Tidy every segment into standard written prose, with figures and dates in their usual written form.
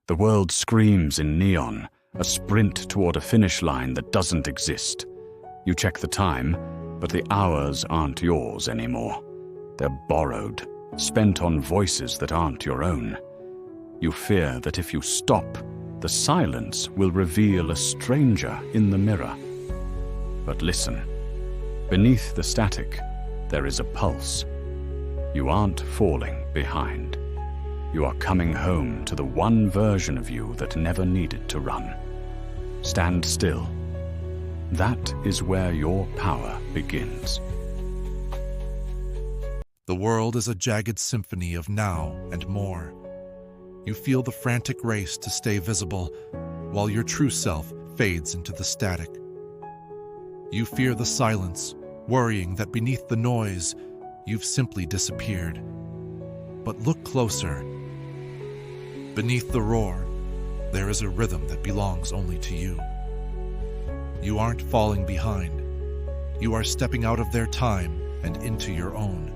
The world screams in neon, a sprint toward a finish line that doesn't exist. You check the time, but the hours aren't yours anymore. They're borrowed, spent on voices that aren't your own. You fear that if you stop, the silence will reveal a stranger in the mirror. But listen, beneath the static, there is a pulse. You aren't falling behind. You are coming home to the one version of you that never needed to run. Stand still. That is where your power begins. The world is a jagged symphony of now and more. You feel the frantic race to stay visible, while your true self fades into the static. You fear the silence, worrying that beneath the noise, you've simply disappeared. But look closer. Beneath the roar, there is a rhythm that belongs only to you. You aren't falling behind. You are stepping out of their time and into your own.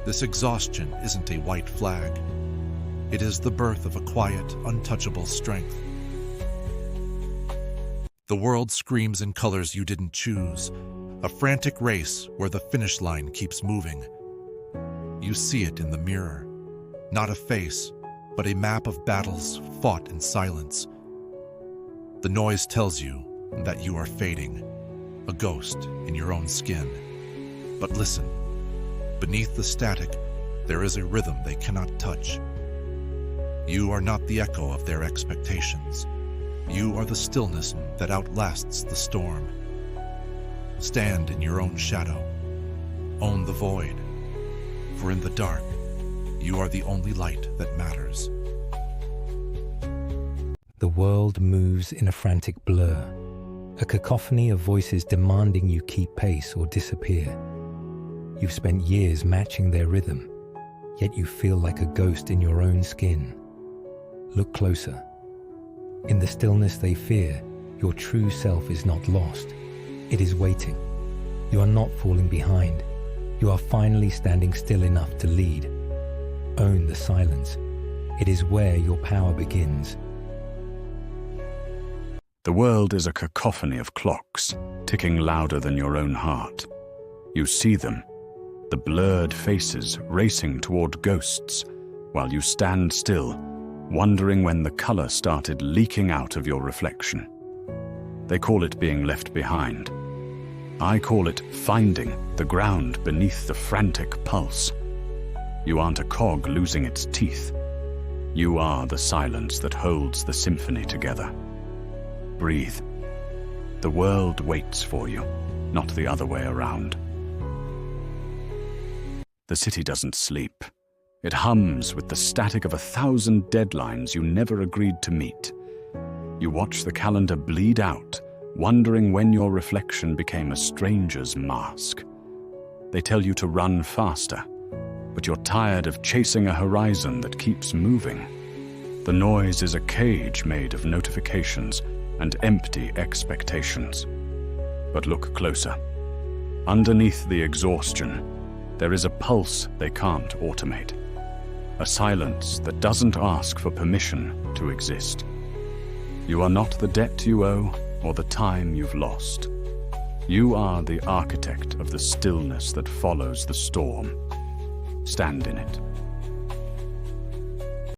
This exhaustion isn't a white flag. It is the birth of a quiet, untouchable strength. The world screams in colors you didn't choose, a frantic race where the finish line keeps moving. You see it in the mirror, not a face, but a map of battles fought in silence. The noise tells you that you are fading, a ghost in your own skin. But listen, beneath the static, there is a rhythm they cannot touch. You are not the echo of their expectations. You are the stillness that outlasts the storm. Stand in your own shadow. Own the void. For in the dark, you are the only light that matters. The world moves in a frantic blur, a cacophony of voices demanding you keep pace or disappear. You've spent years matching their rhythm, yet you feel like a ghost in your own skin. Look closer. In the stillness they fear, your true self is not lost. It is waiting. You are not falling behind. You are finally standing still enough to lead. Own the silence. It is where your power begins. The world is a cacophony of clocks, ticking louder than your own heart. You see them, the blurred faces racing toward ghosts, while you stand still, wondering when the color started leaking out of your reflection. They call it being left behind. I call it finding the ground beneath the frantic pulse. You aren't a cog losing its teeth. You are the silence that holds the symphony together. Breathe. The world waits for you, not the other way around. The city doesn't sleep. It hums with the static of 1,000 deadlines you never agreed to meet. You watch the calendar bleed out, wondering when your reflection became a stranger's mask. They tell you to run faster, but you're tired of chasing a horizon that keeps moving. The noise is a cage made of notifications and empty expectations. But look closer. Underneath the exhaustion, there is a pulse they can't automate. A silence that doesn't ask for permission to exist. You are not the debt you owe or the time you've lost. You are the architect of the stillness that follows the storm. Stand in it.